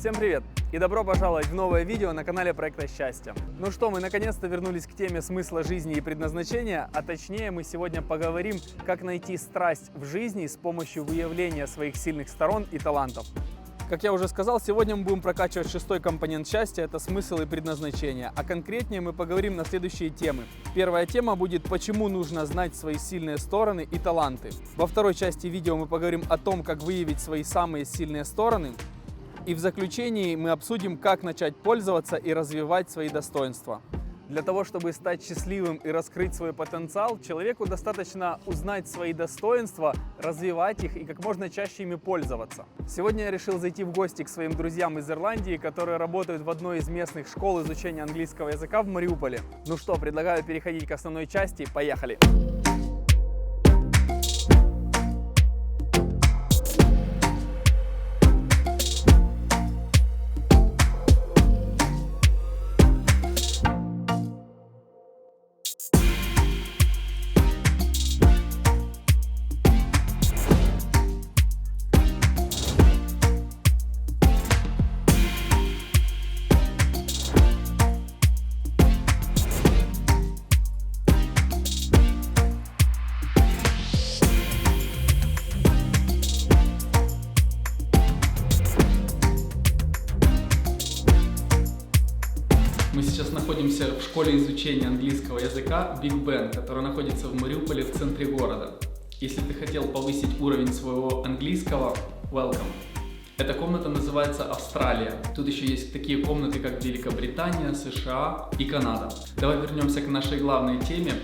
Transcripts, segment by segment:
Всем привет и добро пожаловать в новое видео на канале Проекта Счастья. Ну что, мы наконец-то вернулись к теме смысла жизни и предназначения, а точнее мы сегодня поговорим, как найти страсть в жизни с помощью выявления своих сильных сторон и талантов. Как я уже сказал, сегодня мы будем прокачивать шестой компонент счастья – это смысл и предназначение. А конкретнее мы поговорим на следующие темы. Первая тема будет «Почему нужно знать свои сильные стороны и таланты?». Во второй части видео мы поговорим о том, как выявить свои самые сильные стороны. И в заключении мы обсудим, как начать пользоваться и развивать свои достоинства. Для того, чтобы стать счастливым и раскрыть свой потенциал, человеку достаточно узнать свои достоинства, развивать их и как можно чаще ими пользоваться. Сегодня я решил зайти в гости к своим друзьям из Ирландии, которые работают в одной из местных школ изучения английского языка в Мариуполе. Ну что, предлагаю переходить к основной части. Поехали! Мы сейчас находимся в школе изучения английского языка Big Ben, которая находится в Мариуполе в центре города. Если ты хотел повысить уровень своего английского, welcome. Эта комната называется Австралия. Тут еще есть такие комнаты, как Великобритания, США и Канада. Давай вернемся к нашей главной теме.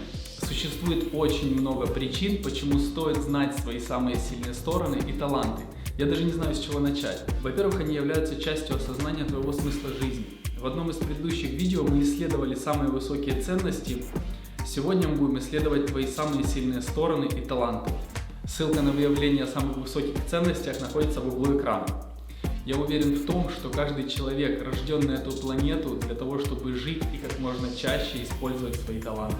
Существует очень много причин, почему стоит знать свои самые сильные стороны и таланты. Я даже не знаю, с чего начать. Во-первых, они являются частью осознания твоего смысла жизни. В одном из предыдущих видео мы исследовали самые высокие ценности. Сегодня мы будем исследовать твои самые сильные стороны и таланты. Ссылка на выявление самых высоких ценностях находится в углу экрана. Я уверен в том, что каждый человек рожден на эту планету для того, чтобы жить и как можно чаще использовать свои таланты.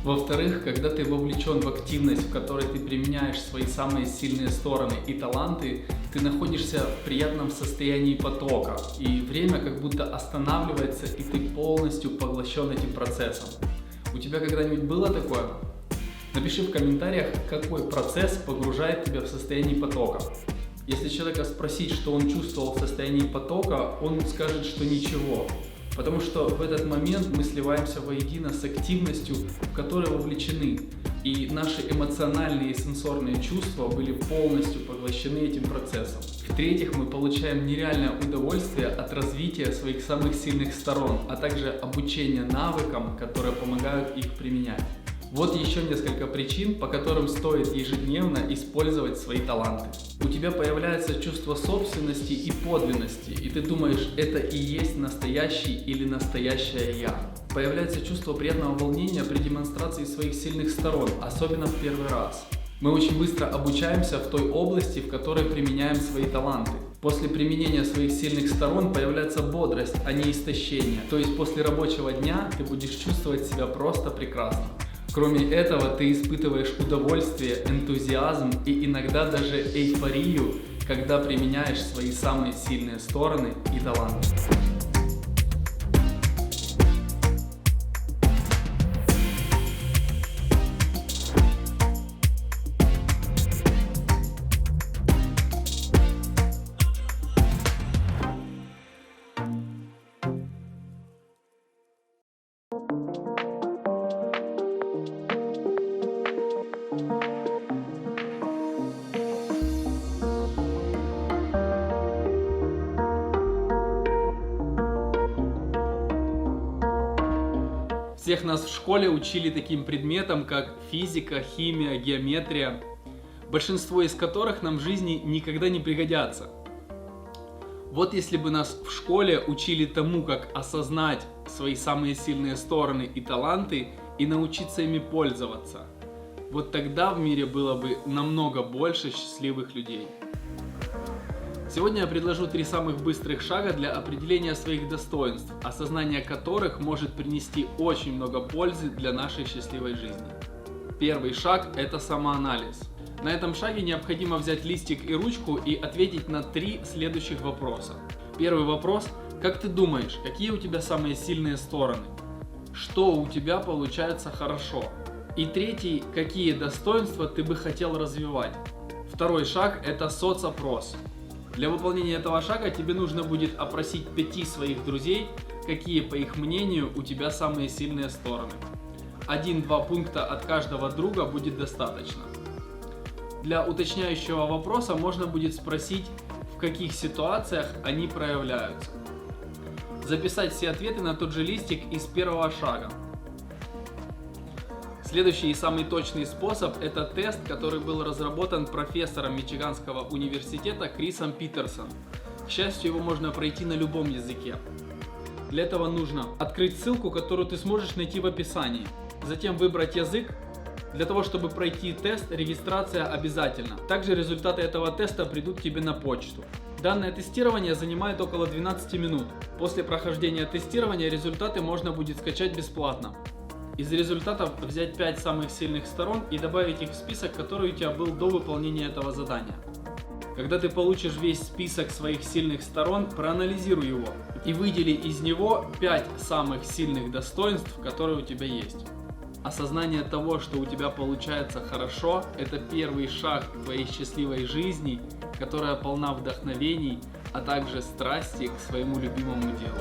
Во-вторых, когда ты вовлечен в активность, в которой ты применяешь свои самые сильные стороны и таланты, ты находишься в приятном состоянии потока, и время как будто останавливается, и ты полностью поглощен этим процессом. У тебя когда-нибудь было такое? Напиши в комментариях, какой процесс погружает тебя в состояние потока. Если человека спросить, что он чувствовал в состоянии потока, он скажет, что ничего. Потому что в этот момент мы сливаемся воедино с активностью, в которой вовлечены. И наши эмоциональные и сенсорные чувства были полностью поглощены этим процессом. В-третьих, мы получаем нереальное удовольствие от развития своих самых сильных сторон, а также обучения навыкам, которые помогают их применять. Вот еще несколько причин, по которым стоит ежедневно использовать свои таланты. У тебя появляется чувство собственности и подлинности, и ты думаешь, это и есть настоящий или настоящее я. Появляется чувство приятного волнения при демонстрации своих сильных сторон, особенно в первый раз. Мы очень быстро обучаемся в той области, в которой применяем свои таланты. После применения своих сильных сторон появляется бодрость, а не истощение. То есть после рабочего дня ты будешь чувствовать себя просто прекрасно. Кроме этого, ты испытываешь удовольствие, энтузиазм и иногда даже эйфорию, когда применяешь свои самые сильные стороны и таланты. Всех нас в школе учили таким предметам, как физика, химия, геометрия, большинство из которых нам в жизни никогда не пригодятся. Вот если бы нас в школе учили тому, как осознать свои самые сильные стороны и таланты и научиться ими пользоваться, вот тогда в мире было бы намного больше счастливых людей. Сегодня я предложу 3 самых быстрых шага для определения своих достоинств, осознание которых может принести очень много пользы для нашей счастливой жизни. Первый шаг – это самоанализ. На этом шаге необходимо взять листик и ручку и ответить на 3 следующих вопроса. Первый вопрос. Как ты думаешь, какие у тебя самые сильные стороны? Что у тебя получается хорошо? И третий. Какие достоинства ты бы хотел развивать? Второй шаг – это соцопрос. Для выполнения этого шага тебе нужно будет опросить 5 своих друзей, какие, по их мнению, у тебя самые сильные стороны. 1-2 пункта от каждого друга будет достаточно. Для уточняющего вопроса можно будет спросить, в каких ситуациях они проявляются. Записать все ответы на тот же листик из первого шага. Следующий и самый точный способ – это тест, который был разработан профессором Мичиганского университета Крисом Питерсом. К счастью, его можно пройти на любом языке. Для этого нужно открыть ссылку, которую ты сможешь найти в описании. Затем выбрать язык. Для того, чтобы пройти тест, регистрация обязательна. Также результаты этого теста придут к тебе на почту. Данное тестирование занимает около 12 минут. После прохождения тестирования результаты можно будет скачать бесплатно. Из результатов взять 5 самых сильных сторон и добавить их в список, который у тебя был до выполнения этого задания. Когда ты получишь весь список своих сильных сторон, проанализируй его и выдели из него 5 самых сильных достоинств, которые у тебя есть. Осознание того, что у тебя получается хорошо, это первый шаг к твоей счастливой жизни, которая полна вдохновений, а также страсти к своему любимому делу.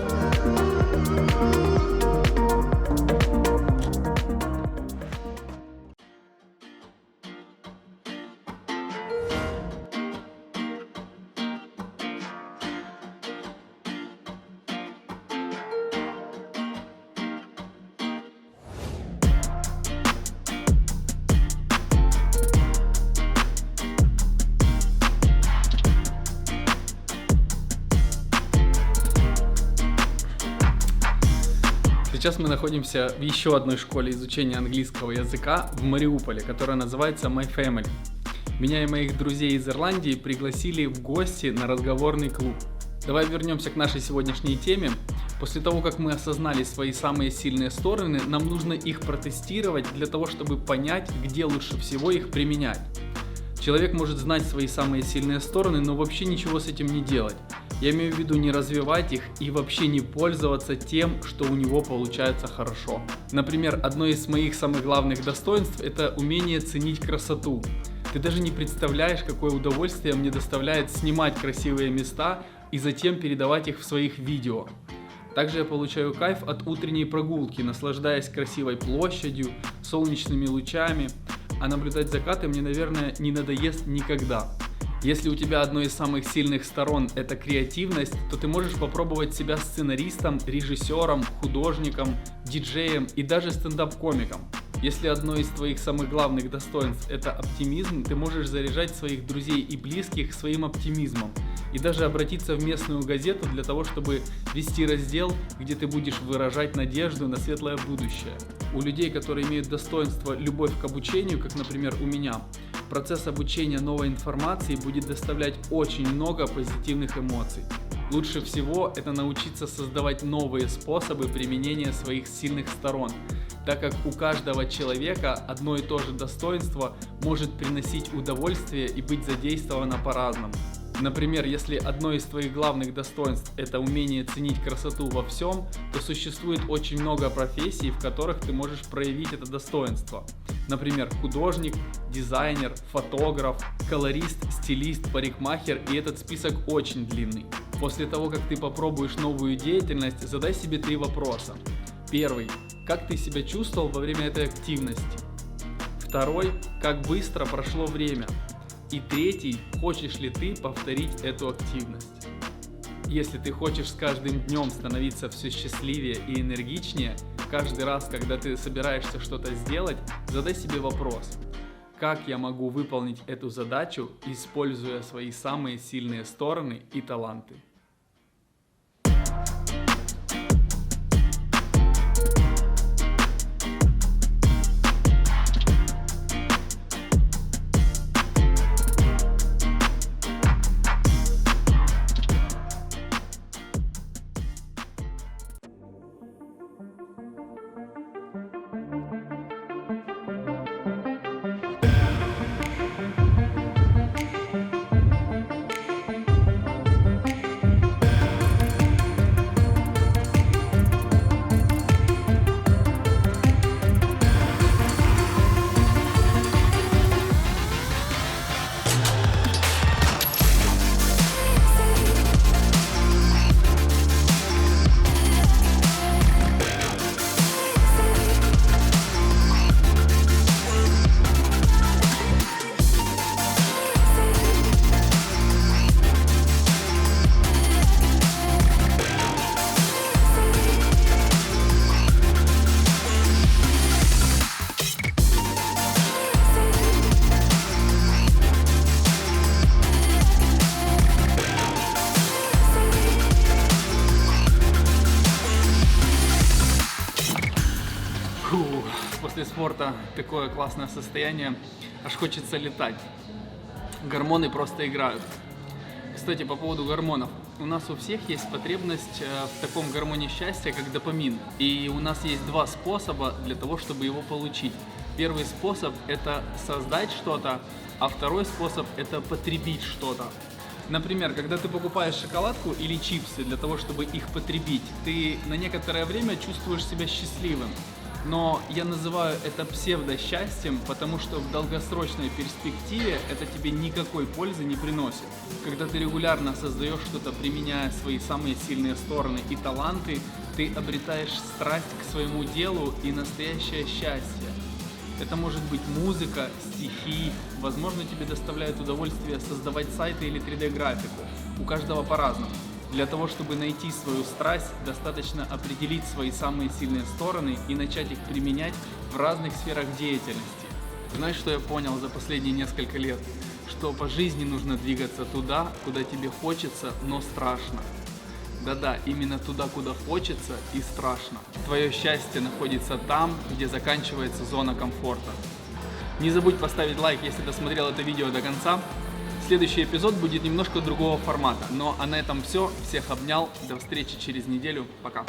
Сейчас мы находимся в еще одной школе изучения английского языка в Мариуполе, которая называется My Family. Меня и моих друзей из Ирландии пригласили в гости на разговорный клуб. Давай вернемся к нашей сегодняшней теме. После того, как мы осознали свои самые сильные стороны, нам нужно их протестировать для того, чтобы понять, где лучше всего их применять. Человек может знать свои самые сильные стороны, но вообще ничего с этим не делать. Я имею в виду не развивать их и вообще не пользоваться тем, что у него получается хорошо. Например, одно из моих самых главных достоинств – это умение ценить красоту. Ты даже не представляешь, какое удовольствие мне доставляет снимать красивые места и затем передавать их в своих видео. Также я получаю кайф от утренней прогулки, наслаждаясь красивой площадью, солнечными лучами, а наблюдать закаты мне, наверное, не надоест никогда. Если у тебя одной из самых сильных сторон это креативность, то ты можешь попробовать себя сценаристом, режиссером, художником, диджеем и даже стендап-комиком. Если одно из твоих самых главных достоинств это оптимизм, ты можешь заряжать своих друзей и близких своим оптимизмом и даже обратиться в местную газету для того, чтобы вести раздел, где ты будешь выражать надежду на светлое будущее. У людей, которые имеют достоинство любовь к обучению, как, например, у меня, процесс обучения новой информации будет доставлять очень много позитивных эмоций. Лучше всего это научиться создавать новые способы применения своих сильных сторон, так как у каждого человека одно и то же достоинство может приносить удовольствие и быть задействовано по-разному. Например, если одно из твоих главных достоинств это умение ценить красоту во всем, то существует очень много профессий, в которых ты можешь проявить это достоинство. Например, художник, дизайнер, фотограф, колорист, стилист, парикмахер, и этот список очень длинный. После того, как ты попробуешь новую деятельность, задай себе 3 вопроса. Первый. Как ты себя чувствовал во время этой активности? Второй. Как быстро прошло время? И третий. Хочешь ли ты повторить эту активность? Если ты хочешь с каждым днем становиться все счастливее и энергичнее, каждый раз, когда ты собираешься что-то сделать, задай себе вопрос. Как я могу выполнить эту задачу, используя свои самые сильные стороны и таланты? комфорта такое классное состояние, аж хочется летать. Гормоны просто играют. Кстати, по поводу гормонов. У нас у всех есть потребность в таком гормоне счастья, как допамин. И у нас есть два способа для того, чтобы его получить. Первый способ – это создать что-то, а второй способ – это потребить что-то. Например, когда ты покупаешь шоколадку или чипсы для того, чтобы их потребить, ты на некоторое время чувствуешь себя счастливым. Но я называю это псевдосчастьем, потому что в долгосрочной перспективе это тебе никакой пользы не приносит. Когда ты регулярно создаешь что-то, применяя свои самые сильные стороны и таланты, ты обретаешь страсть к своему делу и настоящее счастье. Это может быть музыка, стихи, возможно, тебе доставляет удовольствие создавать сайты или 3D-графику. У каждого по-разному. Для того, чтобы найти свою страсть, достаточно определить свои самые сильные стороны и начать их применять в разных сферах деятельности. Знаешь, что я понял за последние несколько лет? Что по жизни нужно двигаться туда, куда тебе хочется, но страшно. Да-да, именно туда, куда хочется и страшно. Твое счастье находится там, где заканчивается зона комфорта. Не забудь поставить лайк, если досмотрел это видео до конца. Следующий эпизод будет немножко другого формата. Ну а на этом все. Всех обнял. До встречи через неделю. Пока.